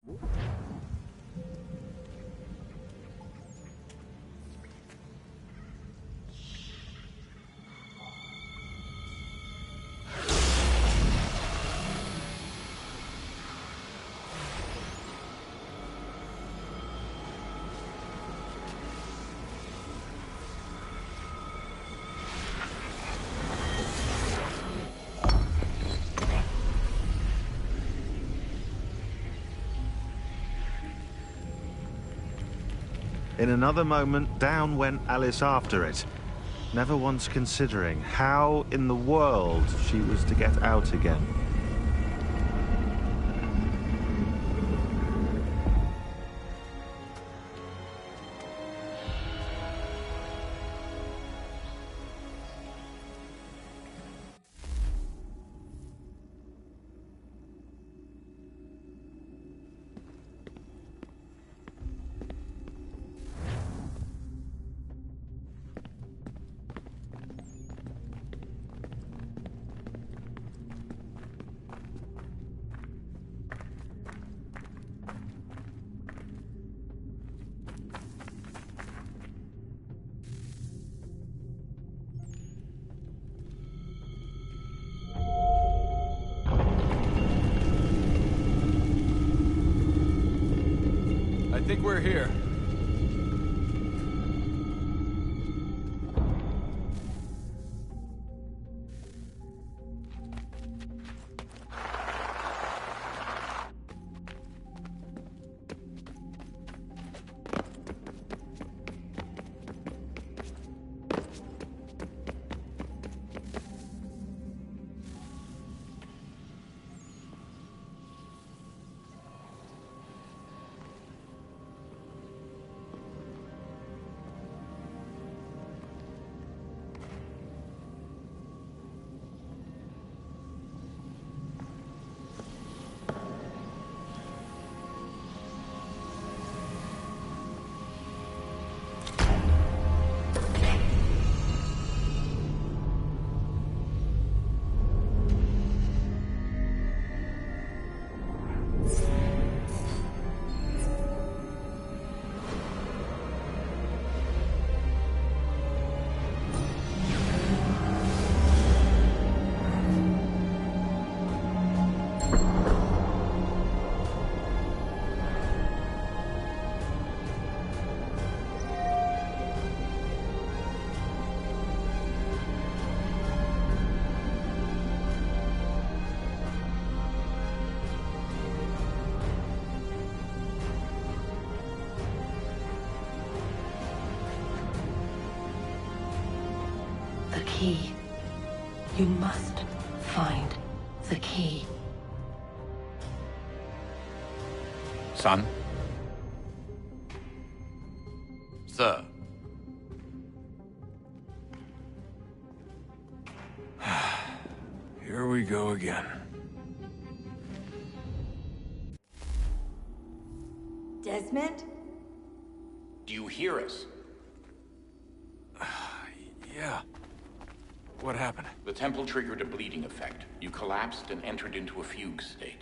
In another moment, down went Alice after it, never once considering how in the world she was to get out again. I think we're here. The key. You must find the key. Son? Sir. Here we go again. Desmond? Do you hear us? Yeah. What happened? The temple triggered a bleeding effect. You collapsed and entered into a fugue state.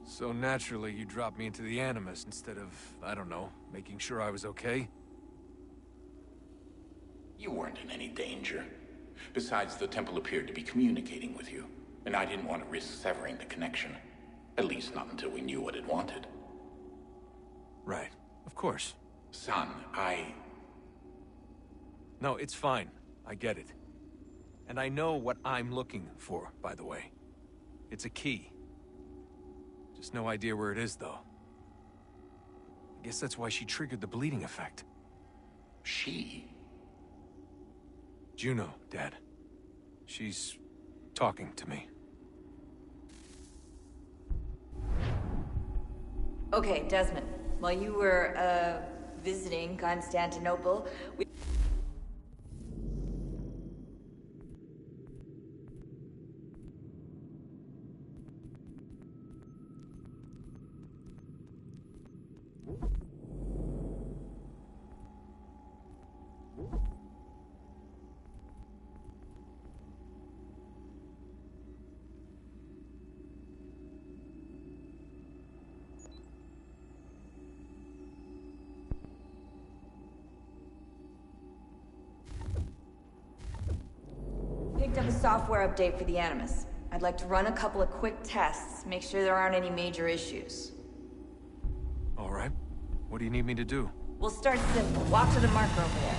So naturally, you dropped me into the Animus instead of, I don't know, making sure I was okay? You weren't in any danger. Besides, the temple appeared to be communicating with you, and I didn't want to risk severing the connection. At least not until we knew what it wanted. Right. Of course. Son, No, it's fine. I get it. And I know what I'm looking for, by the way. It's a key. Just no idea where it is, though. I guess that's why she triggered the bleeding effect. She? Juno, Dad. She's talking to me. Okay, Desmond. While you were, visiting Constantinople, we... the software update for the Animus. I'd like to run a couple of quick tests, make sure there aren't any major issues. All right. What do you need me to do? We'll start simple. Walk to the marker over there.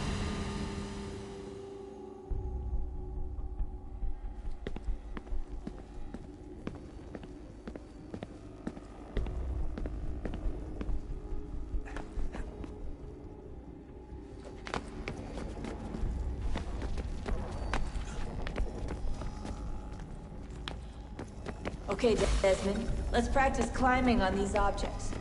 Okay, Desmond. Let's practice climbing on these objects.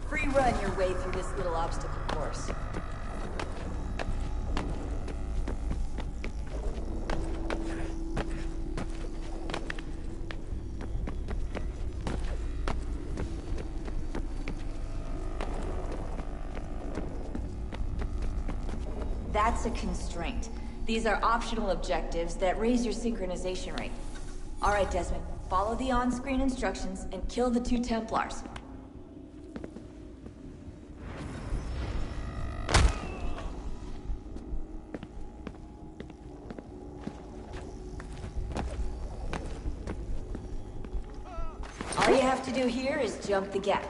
Free run your way through this little obstacle course. That's a constraint. These are optional objectives that raise your synchronization rate. All right, Desmond. Follow the on-screen instructions and kill the 2 Templars. All you have to do here is jump the gap.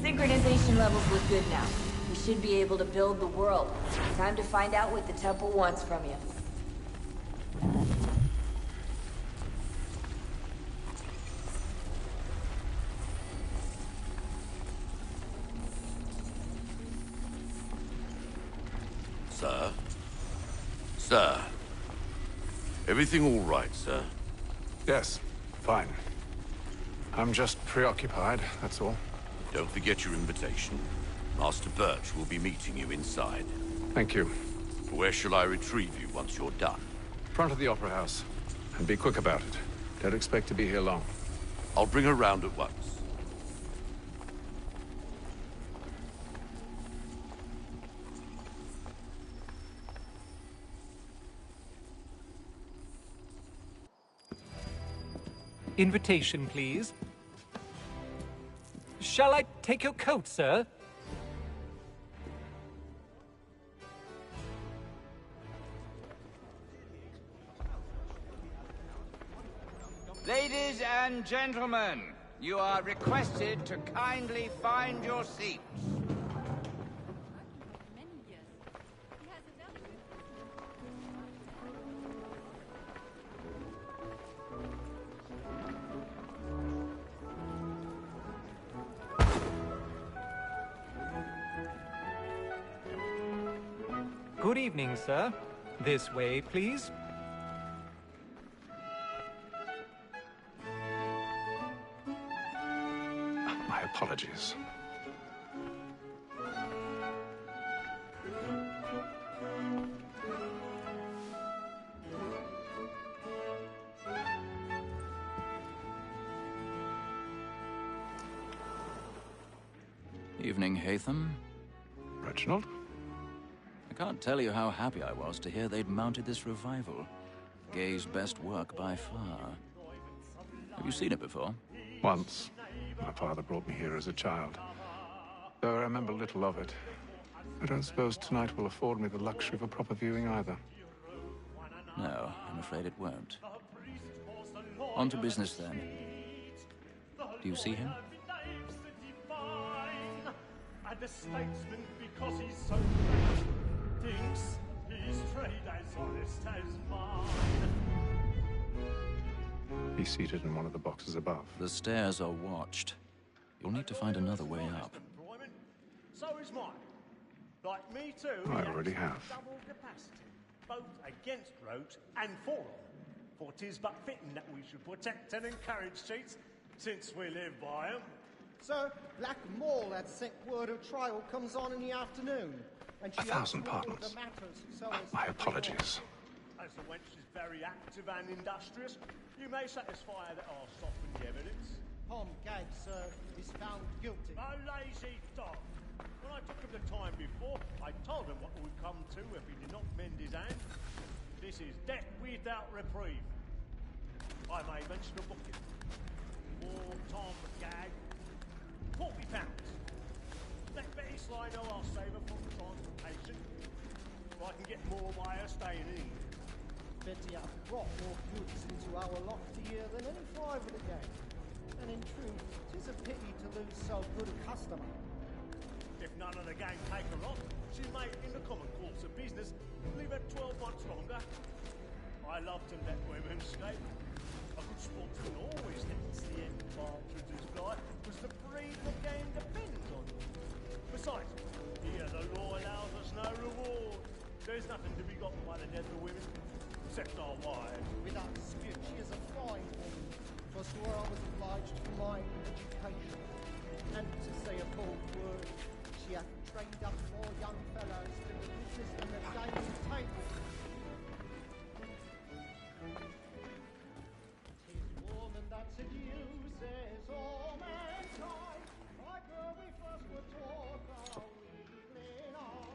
Synchronization levels look good now. We should be able to build the world. Time to find out what the temple wants from you. Sir? Sir? Everything all right, sir? Yes, fine. I'm just preoccupied, that's all. Don't forget your invitation. Master Birch will be meeting you inside. Thank you. Where shall I retrieve you once you're done? Front of the Opera House. And be quick about it. Don't expect to be here long. I'll bring her round at once. Invitation, please. Shall I take your coat, sir? Ladies and gentlemen, you are requested to kindly find your seats. Good evening, sir. This way, please. My apologies. Evening, Hatham. Reginald? I can't tell you how happy I was to hear they'd mounted this revival. Gay's best work by far. Have you seen it before? Once. My father brought me here as a child. Though I remember little of it. I don't suppose tonight will afford me the luxury of a proper viewing either. No, I'm afraid it won't. On to business, then. Do you see him? And the statesman, because he's so great, thinks his trade as honest as mine. He's seated in one of the boxes above. The stairs are watched. You'll need to find another way up. So is mine. Like me too. I already have. Double capacity, both against rogues and for them. For 'tis but fitting that we should protect and encourage cheats, since we live by 'em. Sir, Black Mall had sent word of trial comes on in the afternoon. And she 1,000 asked what pardons. the matters, so as My apologies. As the wench is very active and industrious, you may satisfy her that I'll soften the evidence. Tom Gag, sir, is found guilty. A lazy dog. When I took him the time before, I told him what would come to if he did not mend his hand. This is debt without reprieve. I may mention a booking. For Tom Gag, £40. Let Betty Sly know I'll save her from transportation. Or I can get more by her staying in. Betty hath brought more goods into our lofty year than any five of the gang. And in truth, 'tis a pity to lose so good a customer. If none of the gang take her on, she may, in the common course of business, leave her 12 months longer. I love to let women escape. A good sportsman always gets the end partridge's fly, because the breed of the game depends on it. Besides, here the law allows us no reward. There's nothing to be got by the death of women, except our wives. Without dispute, she is a fine woman. For sure I was obliged for my education. And to say a bold word, she hath trained up 4 young fellows to the business and the gaming table. Tis woman that seduces all mankind. Like her we first were taught our evening on.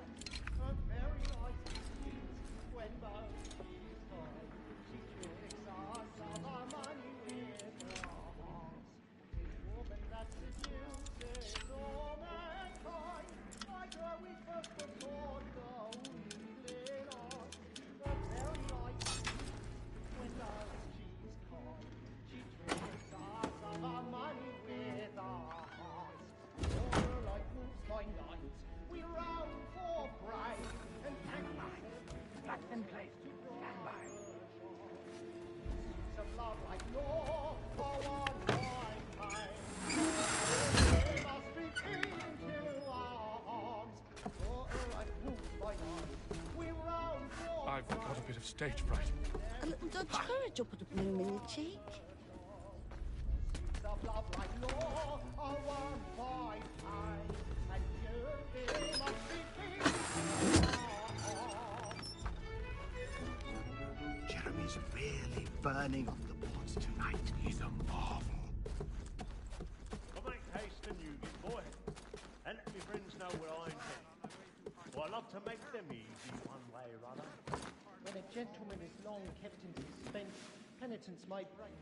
A very nice excuse when both she's high. She tricks us of our money with her hearts. Tis woman that seduces all mankind. Like her we first were taught our evening on. A very nice excuse when both she's high. She tricks us of our money with our hearts. Water like wolves by night, we roam for prey, and stand by. That's in place. Stand by. Some love like law, for one by time. We must be into our arms. Water like wolves by night, we roam for I've got a bit of stage fright. A little Dutch courage will put a bloom in your cheek. Some love like law, for one by time. And you must be into our arms. Jeremy's really burning off the boards tonight. He's a marvel. I'll make haste and you get boy. And let me friends know where I intend. For I love to make them easy one way or other. When a gentleman is long kept in suspense, penitence may break.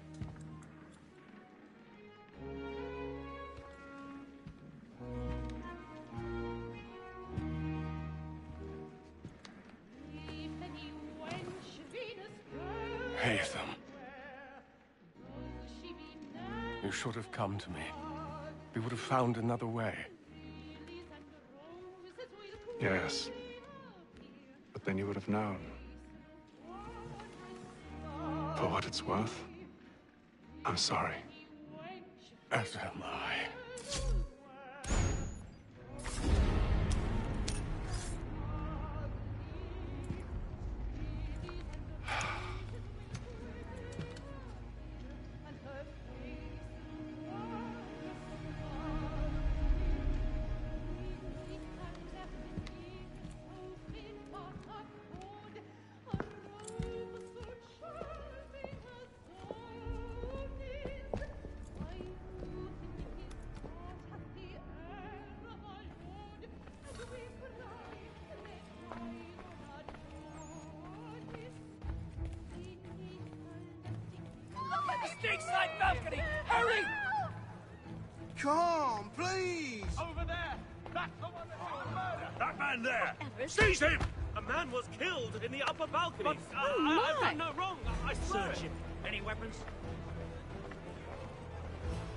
Hatham. You should have come to me. We would have found another way. Yes. But then you would have known. For what it's worth, I'm sorry. As am I. Side balcony! Hurry! Come, please! Over there! That's the one that's in the murder! That man there! Seize him! A man was killed in the upper balcony. But I've done no wrong. I swear. Search him. Any weapons?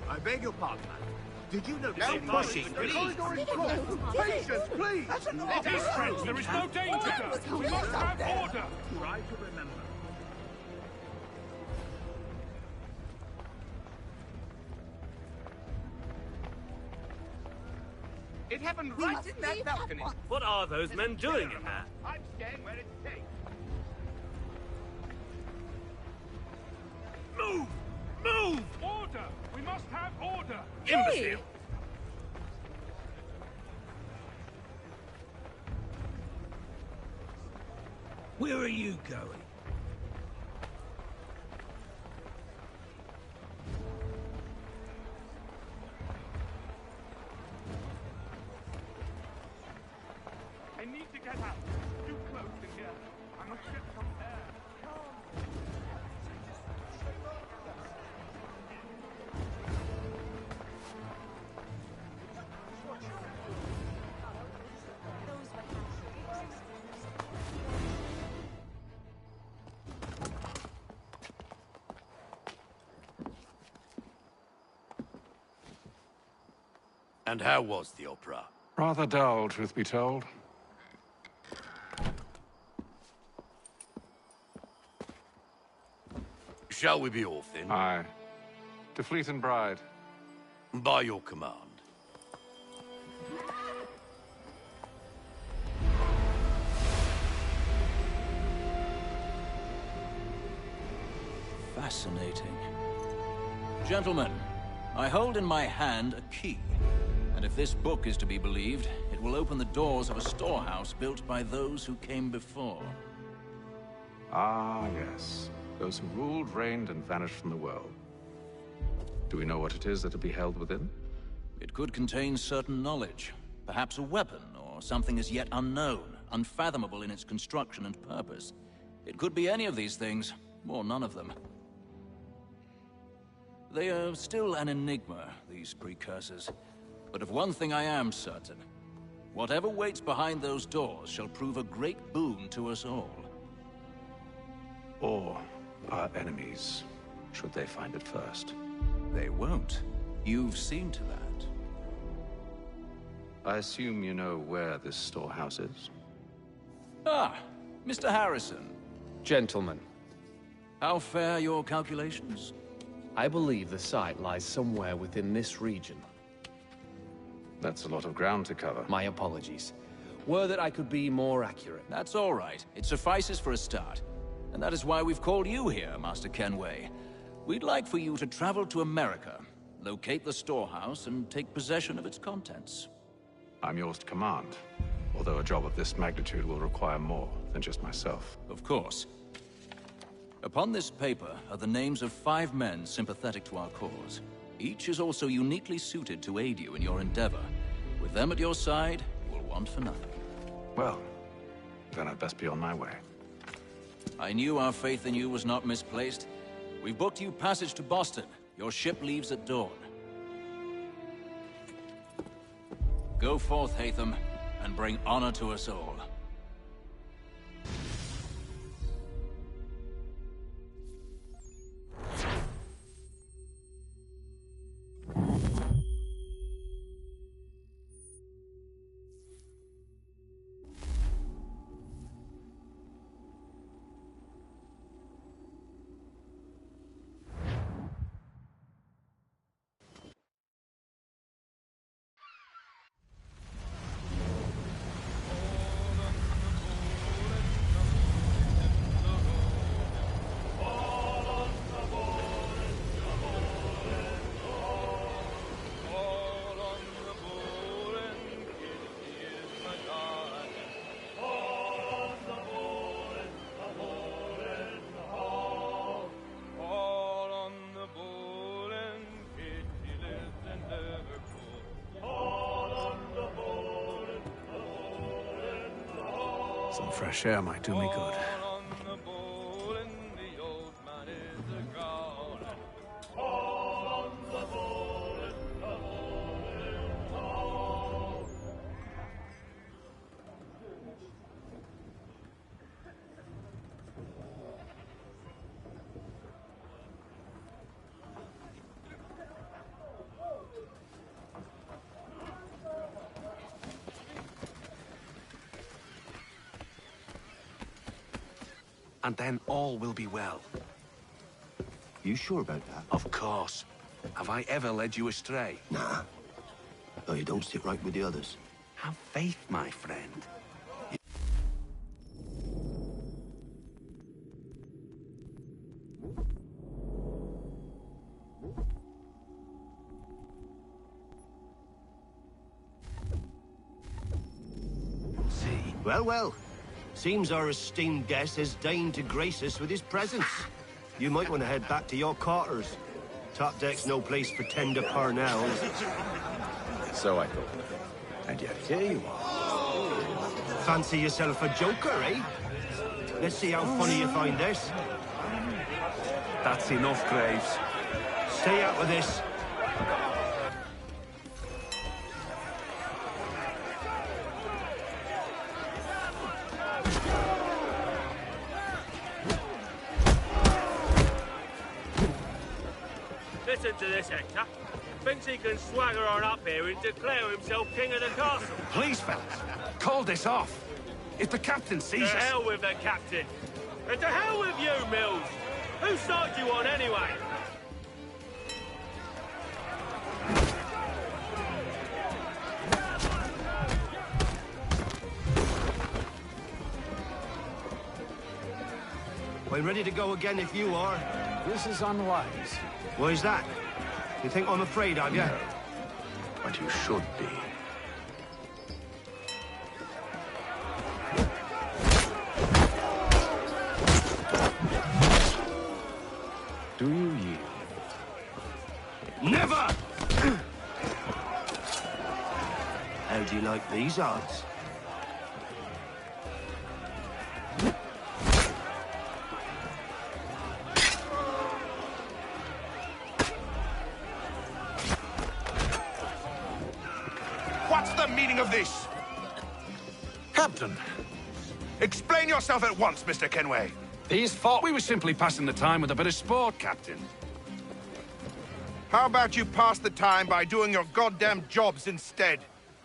I beg your pardon, man. Did you notice? No pushing, The please. corridor is blocked. Patience, please. Let his friends. There is no danger. We must have order. Try to remember. It happened right in that balcony. What are those men doing in there? I'm staying where it's safe. Move! Move! Order! We must have order! Imbecile! Where are you going? I need to get out. Too close in here. I must get some air. And how was the opera? Rather dull, truth be told. Shall we be off then? Aye. To Fleet and Bride. By your command. Fascinating. Gentlemen, I hold in my hand a key. And if this book is to be believed, it will open the doors of a storehouse built by those who came before. Ah, yes. Those who ruled, reigned, and vanished from the world. Do we know what it is that will be held within? It could contain certain knowledge. Perhaps a weapon, or something as yet unknown, unfathomable in its construction and purpose. It could be any of these things, or none of them. They are still an enigma, these precursors. But of one thing I am certain. Whatever waits behind those doors shall prove a great boon to us all. Or our enemies, should they find it first. They won't. You've seen to that. I assume you know where this storehouse is? Ah, Mr. Harrison. Gentlemen, How fare your calculations? I believe the site lies somewhere within this region. That's a lot of ground to cover. My apologies. Were that I could be more accurate. That's all right. It suffices for a start. And that is why we've called you here, Master Kenway. We'd like for you to travel to America, locate the storehouse, and take possession of its contents. I'm yours to command, although a job of this magnitude will require more than just myself. Of course. Upon this paper are the names of 5 men sympathetic to our cause. Each is also uniquely suited to aid you in your endeavor. With them at your side, you will want for nothing. Well, then I'd best be on my way. I knew our faith in you was not misplaced. We've booked you passage to Boston. Your ship leaves at dawn. Go forth, Hatham, and bring honor to us all. Some fresh air might do me good. And then all will be well. You sure about that? Of course. Have I ever led you astray? Nah. Oh, you don't sit right with the others. Have faith, my friend. See? Well, well. Seems our esteemed guest has deigned to grace us with his presence. You might want to head back to your quarters. Top deck's no place for tender parnells. So I thought. And yet here you are. Fancy yourself a joker, eh? Let's see how funny you find this. That's enough, Graves. Stay out of this. Listen to this, Hector. Thinks he can swagger on up here and declare himself king of the castle. Please, fellas, call this off. If the captain sees us... To hell with the captain. And to hell with you, Mills. Whose side you on, anyway? I'm ready to go again if you are. This is unwise. Why is that? You think I'm afraid of you? No. But you should be. Do you yield? Never! How do you like these odds? What's the meaning of this? Captain! Explain yourself at once, Mr. Kenway. These thought we were simply passing the time with a bit of sport, Captain. How about you pass the time by doing your goddamn jobs instead?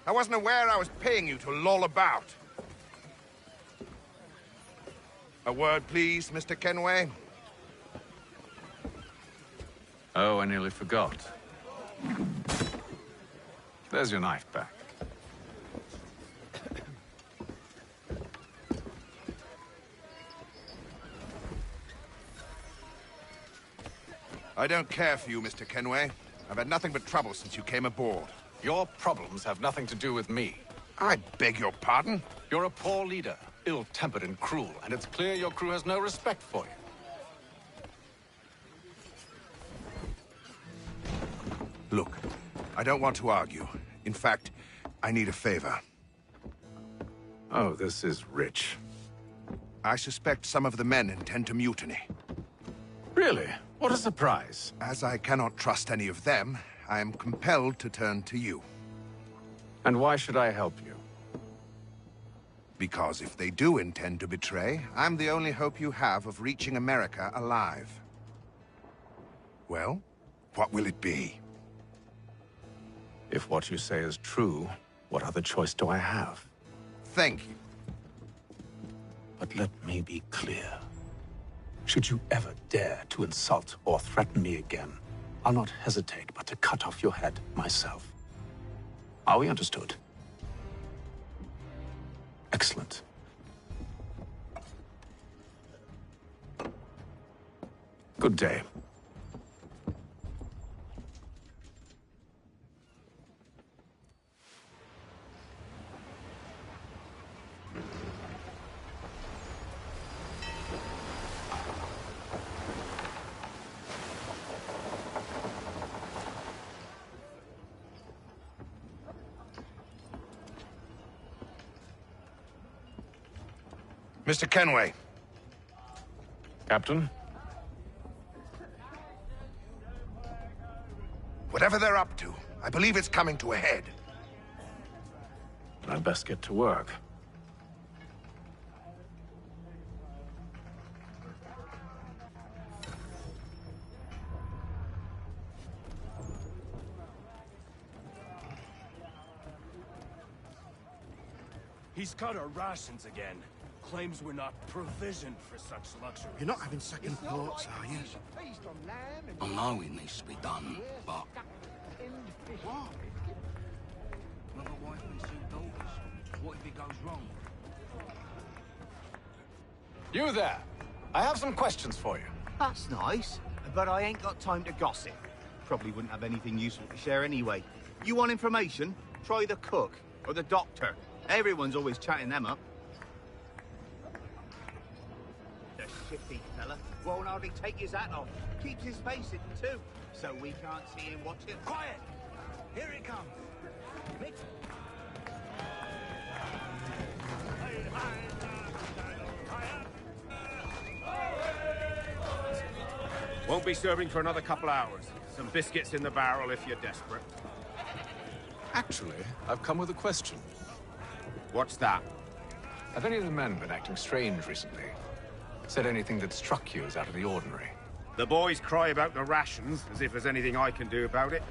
I wasn't aware I was paying you to loll about. A word, please, Mr. Kenway. Oh, I nearly forgot. There's your knife back. I don't care for you, Mr. Kenway. I've had nothing but trouble since you came aboard. Your problems have nothing to do with me. I beg your pardon? You're a poor leader, ill-tempered and cruel, and it's clear your crew has no respect for you. Look, I don't want to argue. In fact, I need a favor. Oh, this is rich. I suspect some of the men intend to mutiny. Really? What a surprise. As I cannot trust any of them, I am compelled to turn to you. And why should I help you? Because if they do intend to betray, I'm the only hope you have of reaching America alive. Well, what will it be? If what you say is true, what other choice do I have? Thank you. But let me be clear. Should you ever dare to insult or threaten me again, I'll not hesitate but to cut off your head myself. Are we understood? Excellent. Good day. Mr. Kenway. Captain? Whatever they're up to, I believe it's coming to a head. I'd best get to work. He's cut our rations again. Claims we're not provisioned for such luxury. You're not having second thoughts, are you? I know it needs to be done, but... What? I've got a wife and 2 daughters. What if it goes wrong? You there! I have some questions for you. That's nice, but I ain't got time to gossip. Probably wouldn't have anything useful to share anyway. You want information? Try the cook or the doctor. Everyone's always chatting them up. The shifty fella won't hardly take his hat off. Keeps his face hidden too, so we can't see him watching. Quiet! Here he comes. Won't be serving for another couple hours. Some biscuits in the barrel if you're desperate. Actually, I've come with a question. What's that? Have any of the men been acting strange recently? Said anything that struck you as out of the ordinary? The boys cry about the rations, as if there's anything I can do about it.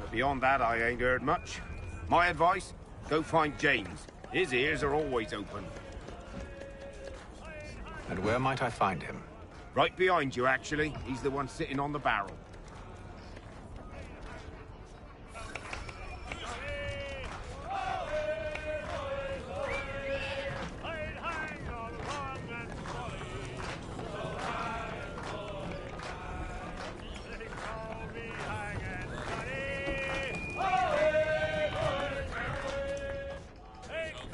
But beyond that, I ain't heard much. My advice? Go find James. His ears are always open. And where might I find him? Right behind you, actually. He's the one sitting on the barrel.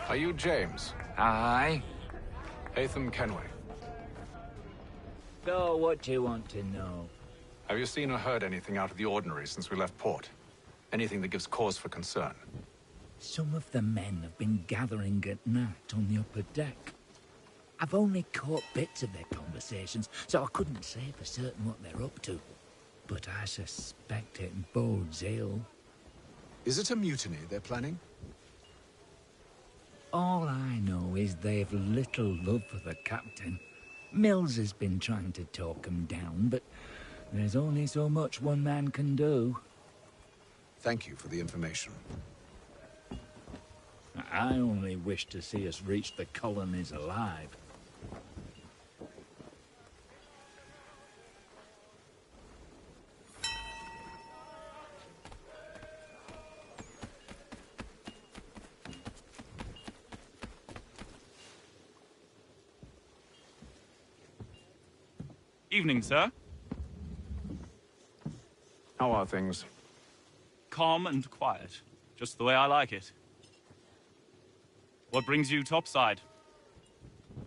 Are you James? Aye. Hatham Kenway. So, what do you want to know? Have you seen or heard anything out of the ordinary since we left port? Anything that gives cause for concern? Some of the men have been gathering at night on the upper deck. I've only caught bits of their conversations, so I couldn't say for certain what they're up to. But I suspect it bodes ill. Is it a mutiny they're planning? All I know is they've little love for the captain. Mills has been trying to talk him down, but there's only so much one man can do. Thank you for the information. I only wish to see us reach the colonies alive. Evening, sir. How are things? Calm and quiet. Just the way I like it. What brings you topside?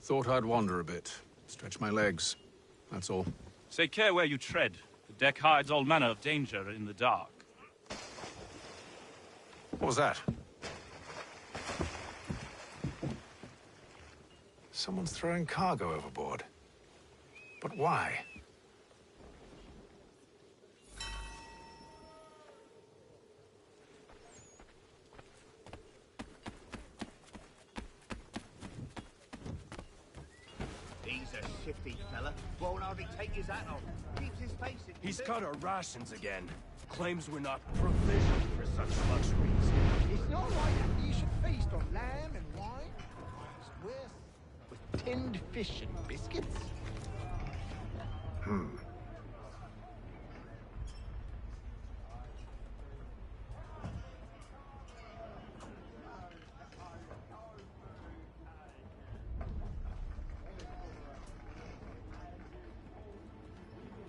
Thought I'd wander a bit. Stretch my legs. That's all. Take care where you tread. The deck hides all manner of danger in the dark. What was that? Someone's throwing cargo overboard. But why? He's a shifty fella. Won't hardly take his hat off. Keeps his face hidden. He's cut our rations again. Claims we're not provisioned for such luxuries. It's not like you should feast on lamb and wine. It's worse with tinned fish and biscuits.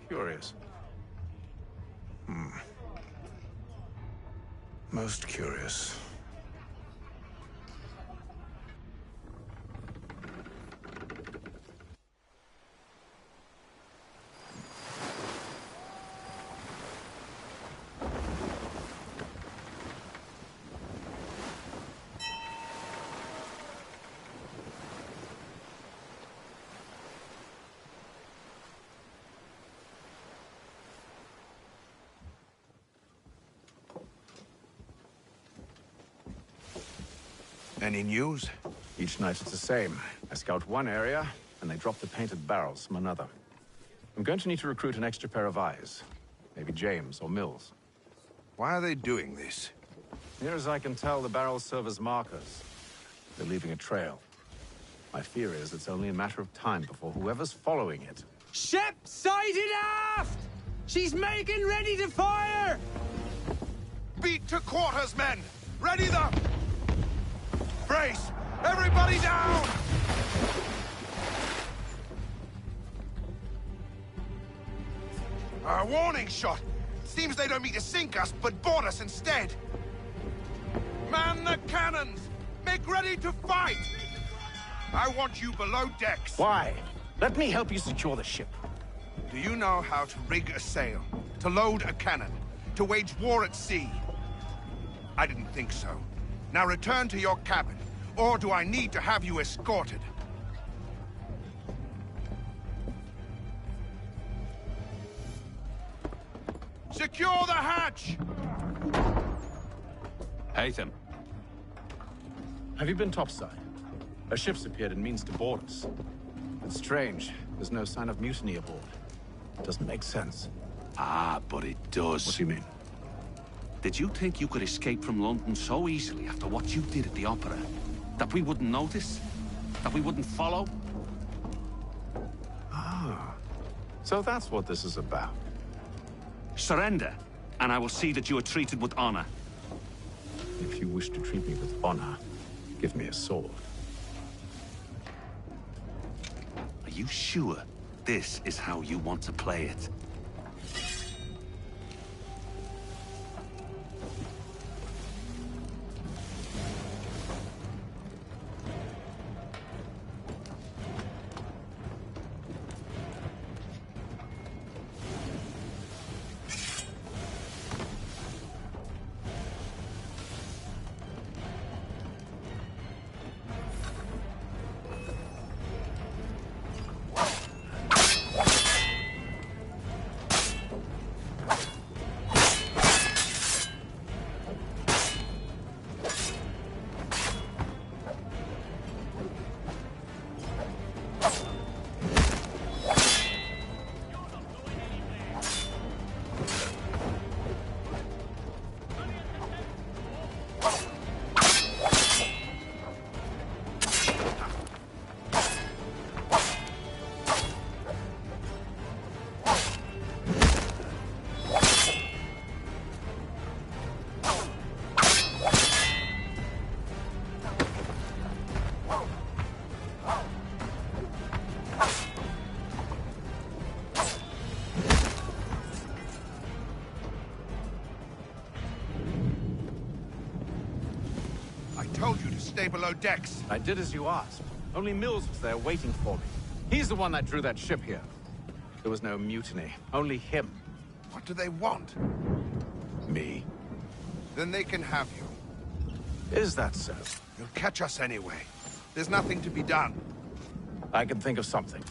Curious. Most curious. Any news? Each night it's the same. I scout one area, and they drop the painted barrels from another. I'm going to need to recruit an extra pair of eyes. Maybe James or Mills. Why are they doing this? Near as I can tell, the barrels serve as markers. They're leaving a trail. My fear is it's only a matter of time before whoever's following it... Ship sighted aft! She's making ready to fire! Beat to quarters, men! Ready the... Brace! Everybody down! A warning shot! Seems they don't mean to sink us, but board us instead! Man the cannons! Make ready to fight! I want you below decks. Why? Let me help you secure the ship. Do you know how to rig a sail? To load a cannon? To wage war at sea? I didn't think so. Now return to your cabin, or do I need to have you escorted? Secure the hatch! Haytham. Have you been topside? A ship's appeared and means to board us. It's strange. There's no sign of mutiny aboard. It doesn't make sense. Ah, but it does. What do you mean? Did you think you could escape from London so easily after what you did at the opera? That we wouldn't notice? That we wouldn't follow? Ah. So that's what this is about. Surrender, and I will see that you are treated with honor. If you wish to treat me with honor, give me a sword. Are you sure this is how you want to play it? Stay below decks. I did as you asked. Only Mills was there waiting for me. He's the one that drew that ship here. There was no mutiny, only him. What do they want? Me. Then they can have you. Is that so? You'll catch us anyway. There's nothing to be done. I can think of something.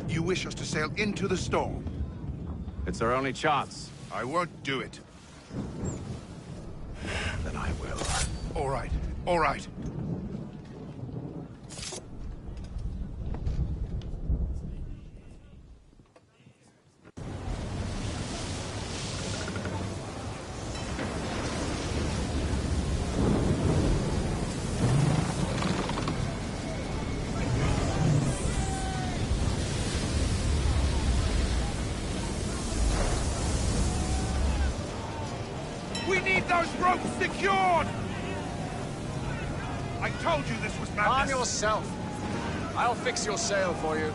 You wish us to sail into the storm? It's our only chance. I won't do it. Then I will. All right. All right. We need those ropes secured! I told you this was madness. Arm yourself. I'll fix your sail for you.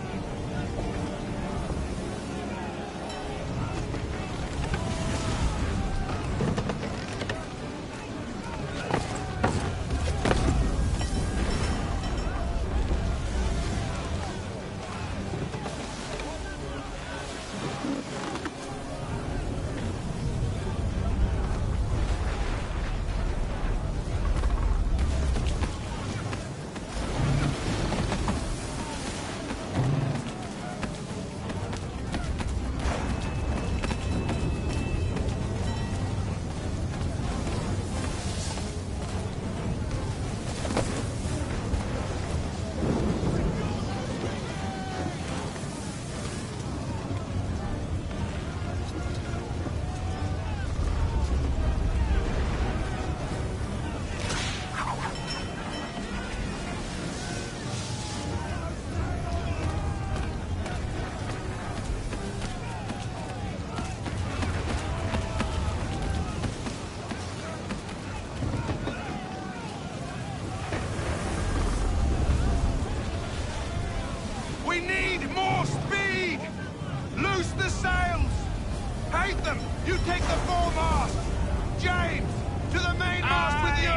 take the foremast! James, to the mainmast with you!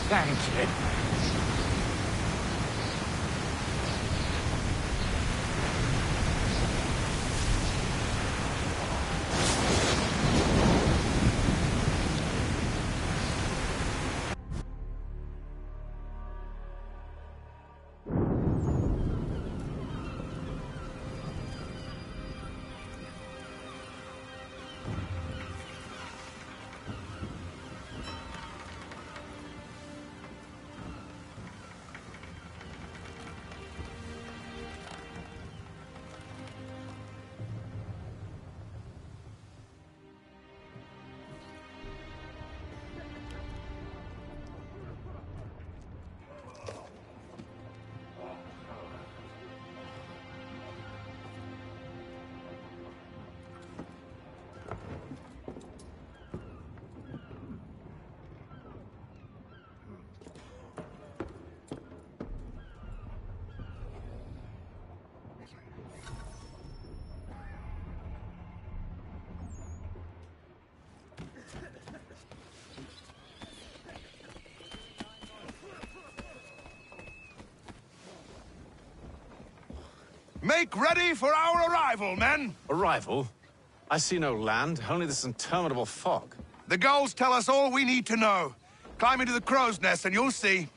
Thank you. Make ready for our arrival, men! Arrival? I see no land, only this interminable fog. The gulls tell us all we need to know. Climb into the crow's nest and you'll see.